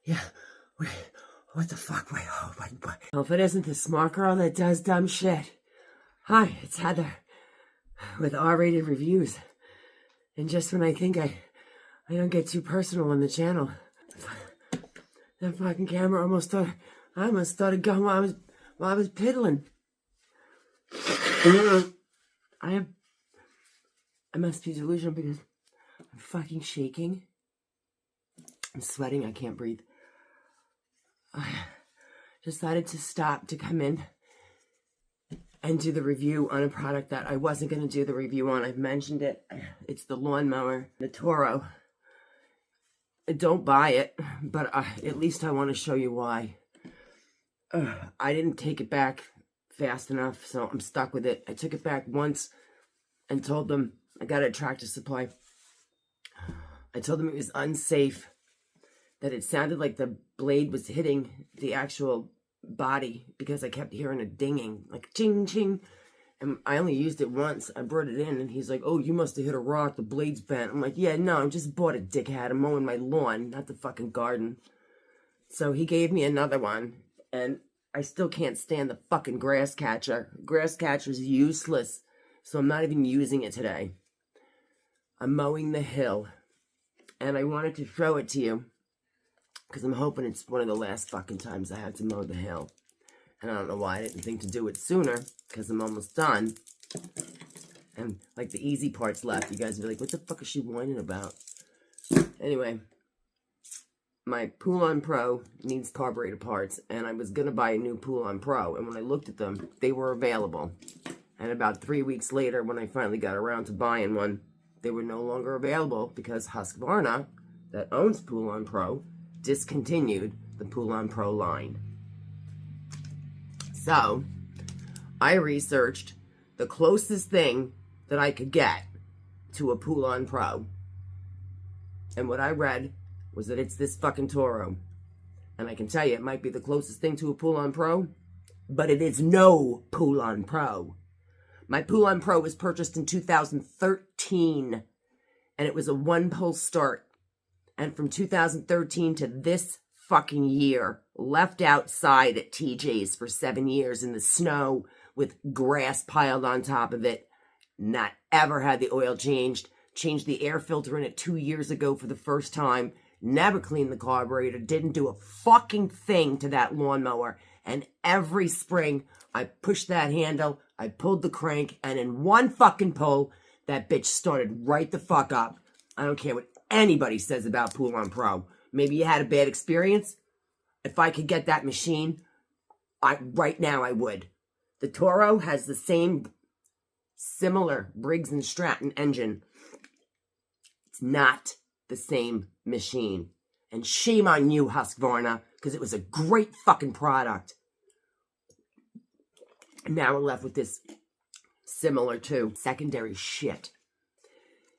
Yeah, wait, what the fuck? Wait, oh, wait. Well, if it isn't the smart girl that does dumb shit. Hi, it's Heather with R-Rated Reviews. And just when I think I don't get too personal on the channel, that fucking camera I almost started going while I was piddling. I must be delusional because I'm fucking shaking. I'm sweating, I can't breathe. I decided to stop to come in and do the review on a product that I wasn't going to do the review on. I've mentioned it. It's the lawnmower, the Toro. Don't buy it, but at least I want to show you why. I didn't take it back fast enough, so I'm stuck with it. I took it back once and told them I got it at Tractor Supply. I told them it was unsafe, that it sounded like the blade was hitting the actual body because I kept hearing a dinging, like ching, ching. And I only used it once. I brought it in and he's like, oh, you must have hit a rock. The blade's bent. I'm like, yeah, no, I just bought a dickhead. I'm mowing my lawn, not the fucking garden. So he gave me another one and I still can't stand the fucking grass catcher. Grass catcher's useless. So I'm not even using it today. I'm mowing the hill and I wanted to show it to you, because I'm hoping it's one of the last fucking times I have to mow the hill. And I don't know why I didn't think to do it sooner, because I'm almost done. And, like, the easy part's left. You guys will be like, what the fuck is she whining about? Anyway, my Pull-On Pro needs carburetor parts, and I was going to buy a new Pull-On Pro. And when I looked at them, they were available. And about 3 weeks later, when I finally got around to buying one, they were no longer available because Husqvarna, that owns Pull-On Pro, discontinued the Pull-On Pro line. So, I researched the closest thing that I could get to a Pull-On Pro. And what I read was that it's this fucking Toro. And I can tell you, it might be the closest thing to a Pull-On Pro, but it is no Pull-On Pro. My Pull-On Pro was purchased in 2013, and it was a one-pull start. And from 2013 to this fucking year, left outside at TJ's for 7 years in the snow with grass piled on top of it. Not ever had the oil changed. Changed the air filter in it 2 years ago for the first time. Never cleaned the carburetor. Didn't do a fucking thing to that lawnmower. And every spring, I pushed that handle, I pulled the crank, and in one fucking pull, that bitch started right the fuck up. I don't care what anybody says about Pull-On Pro. Maybe you had a bad experience. If I could get that machine, right now I would. The Toro has the same similar Briggs & Stratton engine. It's not the same machine. And shame on you, Husqvarna, because it was a great fucking product. And now we're left with this similar to secondary shit.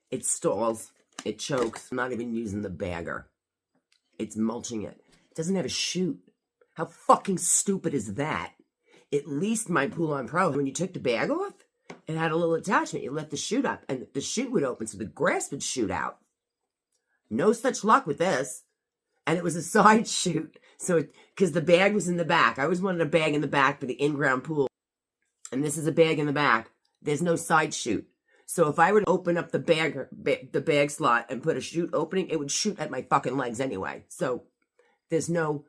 It stalls. It chokes. I'm not even using the bagger. It's mulching it. It doesn't have a chute. How fucking stupid is that? At least my Pull-On Pro, when you took the bag off, it had a little attachment. You let the chute up, and the chute would open, so the grass would shoot out. No such luck with this. And it was a side chute. So, because the bag was in the back. I always wanted a bag in the back for the in-ground pool. And this is a bag in the back. There's no side chute. So if I were to open up the bag slot and put a chute opening, it would shoot at my fucking legs anyway. So there's no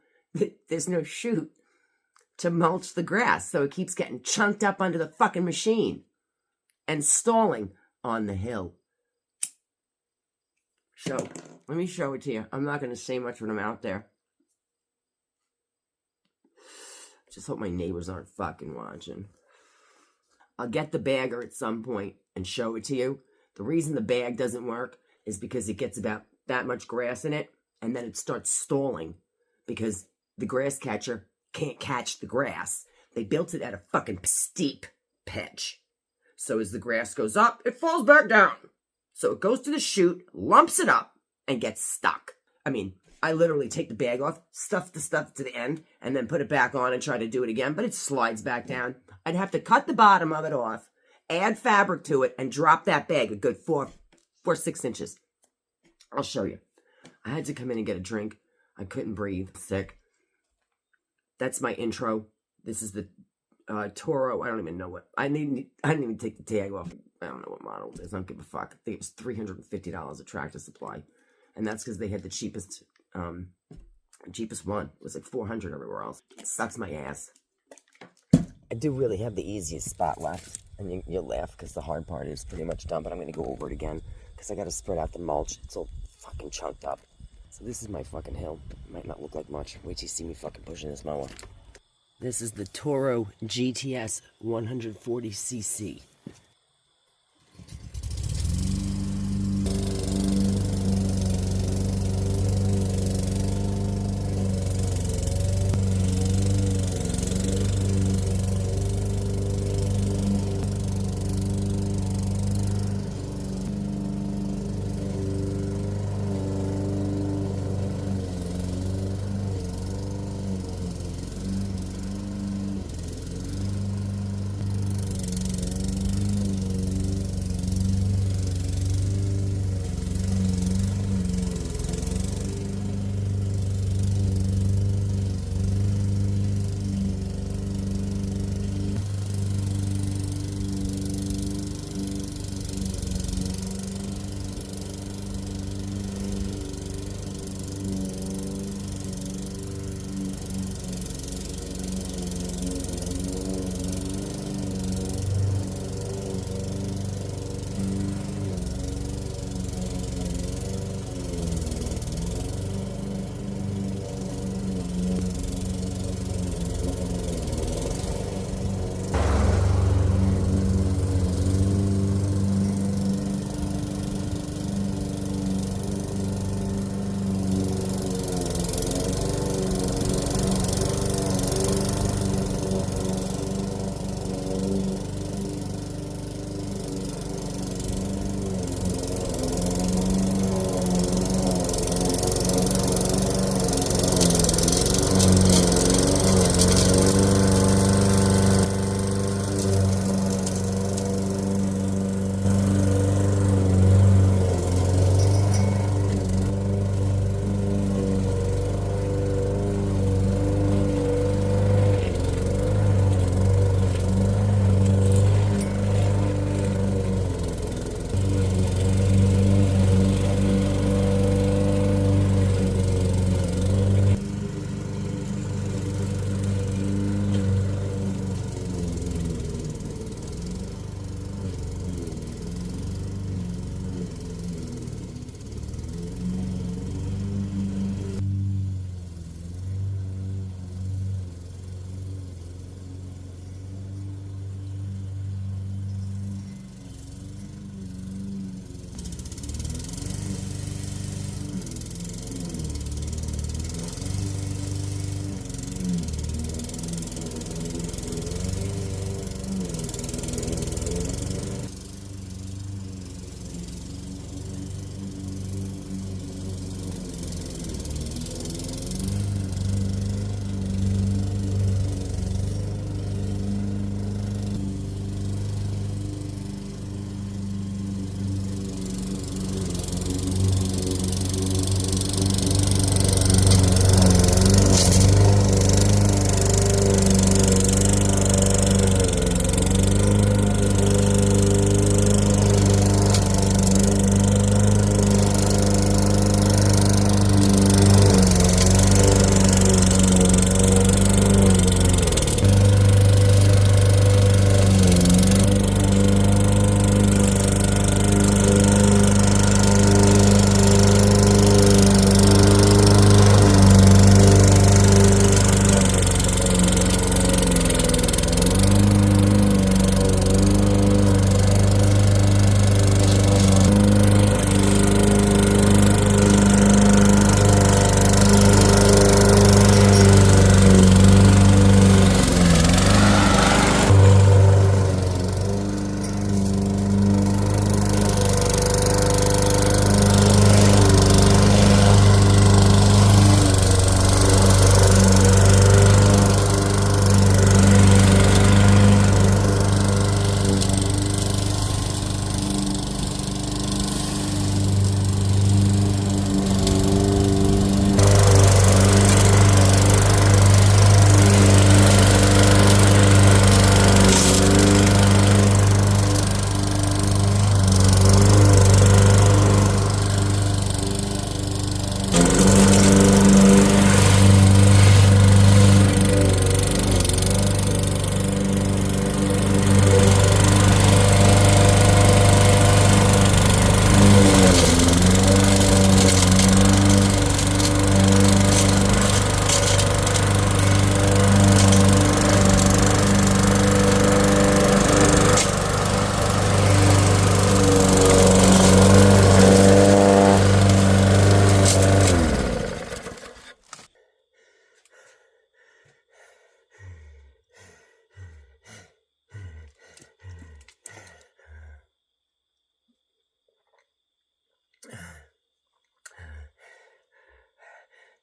chute to mulch the grass. So it keeps getting chunked up under the fucking machine and stalling on the hill. So let me show it to you. I'm not going to say much when I'm out there. Just hope my neighbors aren't fucking watching. I'll get the bagger at some point and show it to you. The reason the bag doesn't work is because it gets about that much grass in it, and then it starts stalling because the grass catcher can't catch the grass. They built it at a fucking steep pitch. So as the grass goes up, it falls back down. So it goes to the chute, lumps it up, and gets stuck. I mean, I literally take the bag off, stuff the stuff to the end, and then put it back on and try to do it again, but it slides back down. I'd have to cut the bottom of it off, add fabric to it, and drop that bag a good 4 6 inches. I'll show you. I had to come in and get a drink. I couldn't breathe. Sick. That's my intro. This is the Toro. I don't even know what. I didn't even take the tag off. I don't know what model it is. I don't give a fuck. I think it was $350 a Tractor Supply. And that's because they had the cheapest one. It was like $400 everywhere else. It sucks my ass. I do really have the easiest spot left. And you'll laugh because the hard part is pretty much done. But I'm going to go over it again because I got to spread out the mulch. It's all fucking chunked up. So this is my fucking hill. It might not look like much. Wait till you see me fucking pushing this mower. This is the Toro GTS 140cc.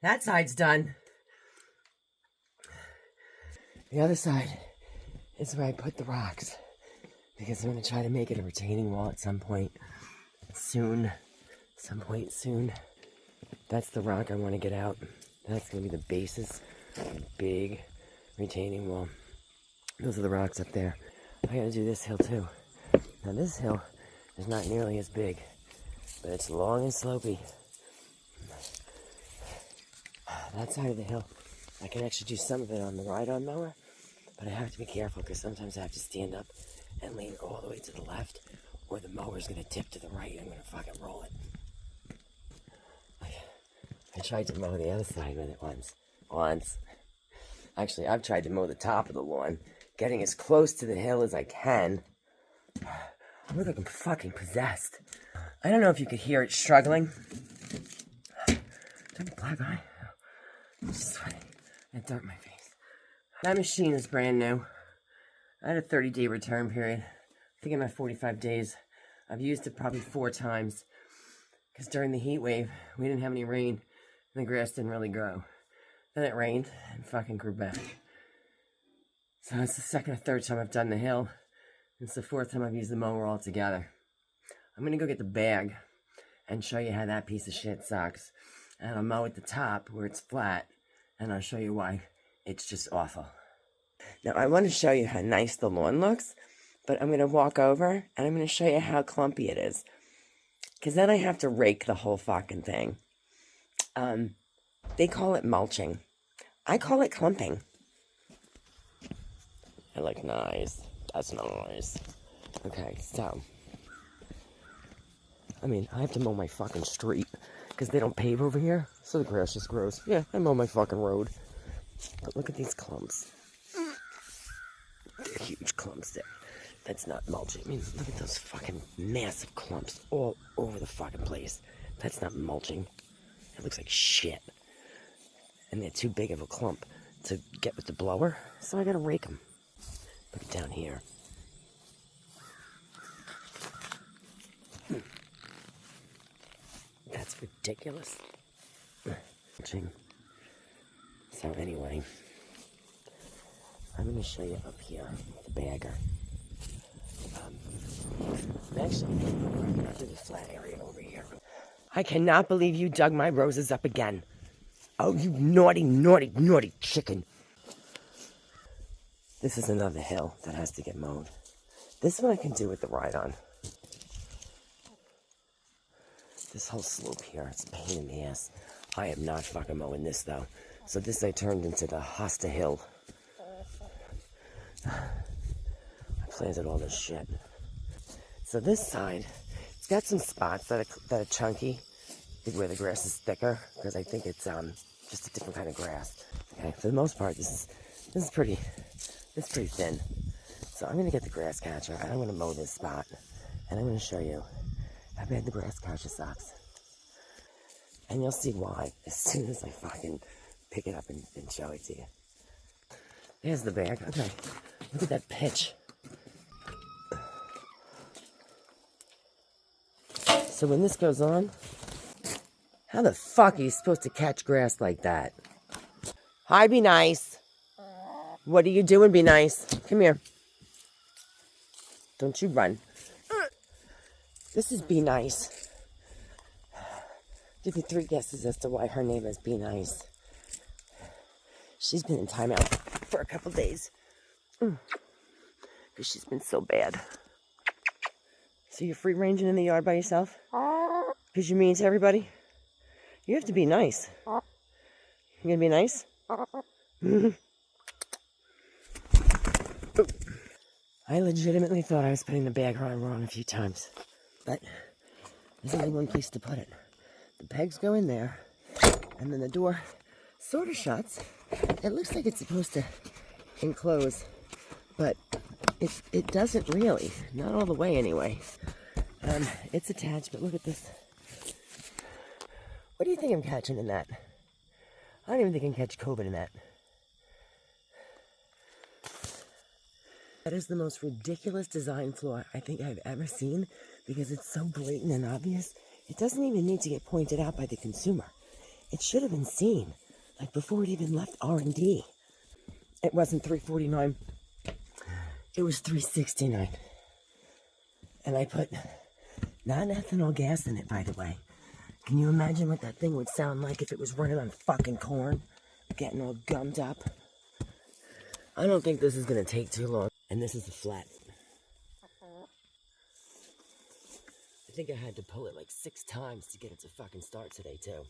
That side's done. The other side is where I put the rocks, because I'm going to try to make it a retaining wall at some point soon. That's the rock I want to get out. That's going to be the basis of a big retaining wall. Those are the rocks up there. I got to do this hill too. Now this hill is not nearly as big, but it's long and slopey. That side of the hill, I can actually do some of it on the ride-on mower, but I have to be careful because sometimes I have to stand up and lean all the way to the left, or the mower's going to tip to the right and I'm going to fucking roll it. I tried to mow the other side with it once. Actually, I've tried to mow the top of the lawn, getting as close to the hill as I can. I look like I'm fucking possessed. I don't know if you could hear it struggling. Do I have a black eye? I'm just sweating. I had dirt in my face. That machine is brand new. I had a 30-day return period. I think I'm at 45 days. I've used it probably 4 times. Because during the heat wave, we didn't have any rain, and the grass didn't really grow. Then it rained, and fucking grew back. So it's the second or third time I've done the hill. It's the 4th time I've used the mower altogether. I'm going to go get the bag and show you how that piece of shit sucks. And I'll mow at the top where it's flat, and I'll show you why it's just awful. Now, I want to show you how nice the lawn looks, but I'm going to walk over, and I'm going to show you how clumpy it is. Because then I have to rake the whole fucking thing. They call it mulching. I call it clumping. I like nice. That's nice. Okay, so. I mean, I have to mow my fucking street. Because they don't pave over here. So the grass just grows. Yeah, I mow my fucking road. But look at these clumps. They're huge clumps there. That's not mulching. I mean, look at those fucking massive clumps all over the fucking place. That's not mulching. It looks like shit. And they're too big of a clump to get with the blower. So I gotta rake them. Look down here. That's ridiculous. So anyway, I'm going to show you up here with the bagger. Actually, I'm going to do the flat area over here. I cannot believe you dug my roses up again. Oh, you naughty, naughty, naughty chicken. This is another hill that has to get mowed. This one I can do with the ride-on. This whole slope here, it's a pain in the ass. I am not fucking mowing this, though. So this I turned into the Hosta Hill. I planted all this shit. So this side, it's got some spots that are chunky, where the grass is thicker, because I think it's just a different kind of grass. Okay, for the most part, this is pretty thin. So I'm gonna get the grass catcher and I'm gonna mow this spot, and I'm gonna show you how bad the grass catcher sucks. And you'll see why as soon as I fucking pick it up and show it to you. There's the bag. Okay, look at that pitch. So when this goes on, how the fuck are you supposed to catch grass like that? Hi, Be Nice. What are you doing, Be Nice? Come here. Don't you run. This is Be Nice. Give me 3 guesses as to why her name is Be Nice. She's been in timeout for a couple days. Because she's been so bad. So you're free ranging in the yard by yourself? Because you're mean to everybody? You have to be nice. You gonna be nice? I legitimately thought I was putting the bag on wrong a few times. But there's only one place to put it. The pegs go in there, and then the door sort of shuts. It looks like it's supposed to enclose, but it doesn't really. Not all the way anyway. It's attached, but look at this. What do you think I'm catching in that? I don't even think I can catch COVID in that. That is the most ridiculous design flaw I think I've ever seen, because it's so blatant and obvious. It doesn't even need to get pointed out by the consumer. It should have been seen, like before it even left R&D. It wasn't $349. It was $369. And I put non-ethanol gas in it, by the way. Can you imagine what that thing would sound like if it was running on fucking corn? Getting all gummed up. I don't think this is going to take too long. And this is a flat. I think I had to pull it like 6 times to get it to fucking start today, too.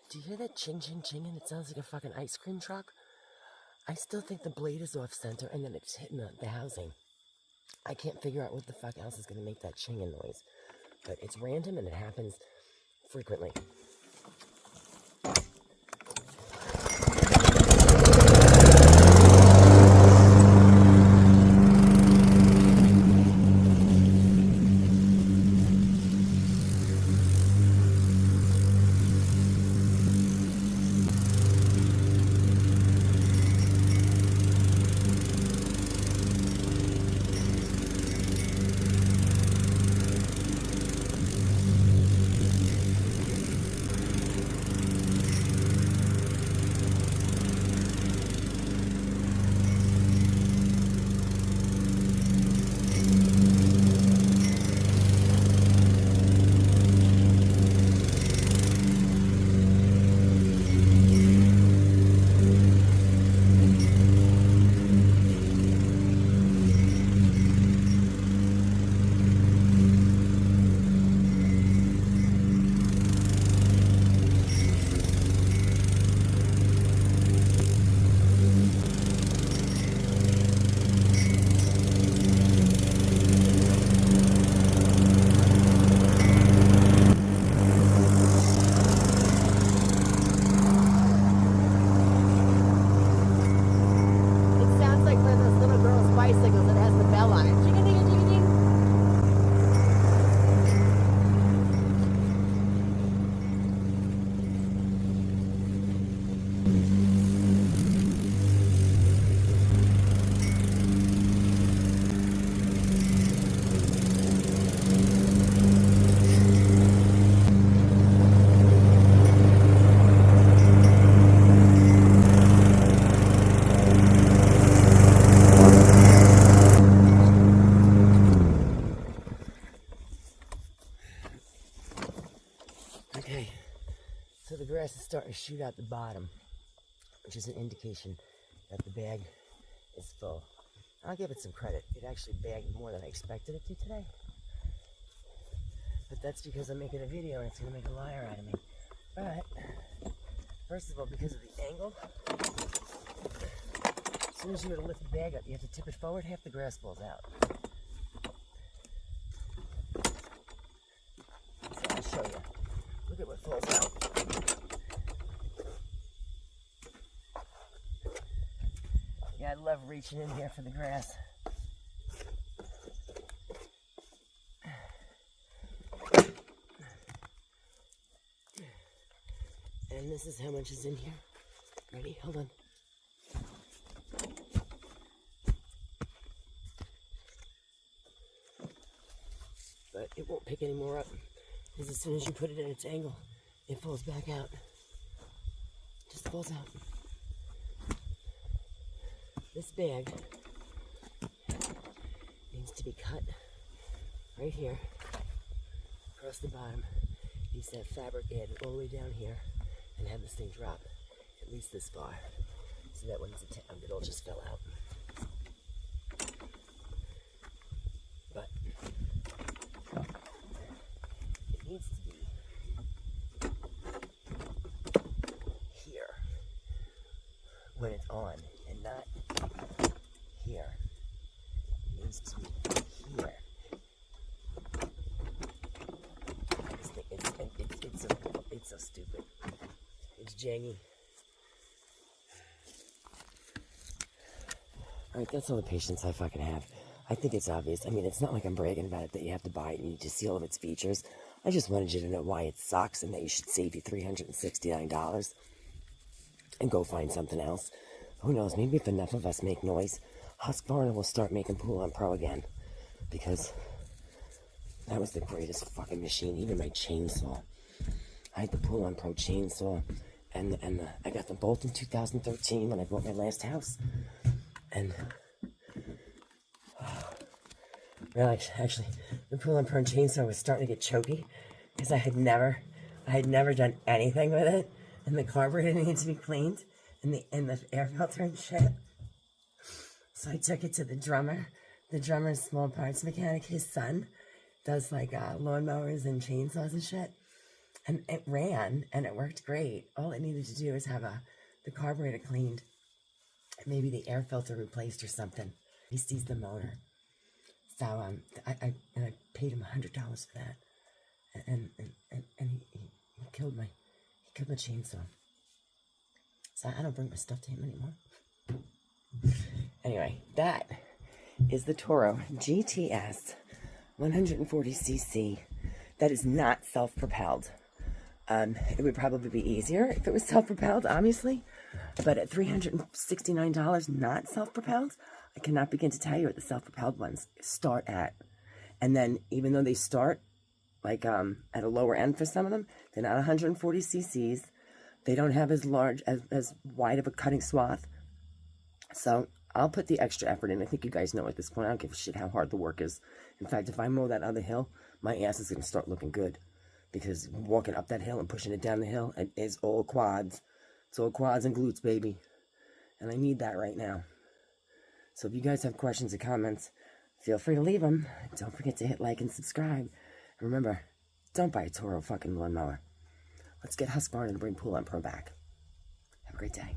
Do you hear that ching ching ching and it sounds like a fucking ice cream truck? I still think the blade is off center and then it's hitting the housing. I can't figure out what the fuck else is going to make that chinging noise. But it's random and it happens frequently. Okay, so the grass is starting to shoot out the bottom, which is an indication that the bag is full. I'll give it some credit. It actually bagged more than I expected it to today. But that's because I'm making a video and it's going to make a liar out of me. But, first of all, because of the angle, as soon as you go to lift the bag up, you have to tip it forward, half the grass falls out. So I'll show you. Look at what falls out. Yeah, I love reaching in here for the grass. And this is how much is in here. Ready? Hold on. But it won't pick any more up. Because as soon as you put it in its angle, it falls back out. Just falls out. This bag needs to be cut right here, across the bottom. Needs to have fabric added all the way down here and have this thing drop at least this far, so that when it's attached, it all just fell out. But it needs to be here when it's on, and not here. It needs to be here. This thing, it's jangy. Alright, that's all the patience I fucking have. I think it's obvious. I mean, it's not like I'm bragging about it that you have to buy it and you just see all of its features. I just wanted you to know why it sucks and that you should save you $369 and go find something else. Who knows, maybe if enough of us make noise, Husqvarna will start making Pull-On Pro again. Because that was the greatest fucking machine. Even my chainsaw. I had the Pull-On Pro chainsaw, and I got them both in 2013 when I bought my last house. And well, actually, the Pull-On Pro chainsaw was starting to get choky because I had never done anything with it, and the carburetor needed to be cleaned, and the air filter and shit. So I took it to the drummer. The drummer's small parts mechanic. His son does like lawnmowers and chainsaws and shit, and it ran and it worked great. All it needed to do was have the carburetor cleaned, and maybe the air filter replaced or something. He sees the motor. So I paid him $100 for that, and he killed my chainsaw. So I don't bring my stuff to him anymore. Anyway, that is the Toro GTS 140cc. That is not self-propelled. It would probably be easier if it was self-propelled, obviously, but at $369 not self-propelled, I cannot begin to tell you what the self-propelled ones start at. And then even though they start like at a lower end for some of them, they're not 140 cc's. They don't have as large, as wide of a cutting swath. So I'll put the extra effort in. I think you guys know at this point, I don't give a shit how hard the work is. In fact, if I mow that other hill, my ass is going to start looking good. Because walking up that hill and pushing it down the hill is all quads. It's all quads and glutes, baby. And I need that right now. So if you guys have questions or comments, feel free to leave them. Don't forget to hit like and subscribe. And remember, don't buy a Toro fucking lawnmower. Let's get Husqvarna and bring Pull-On Pro back. Have a great day.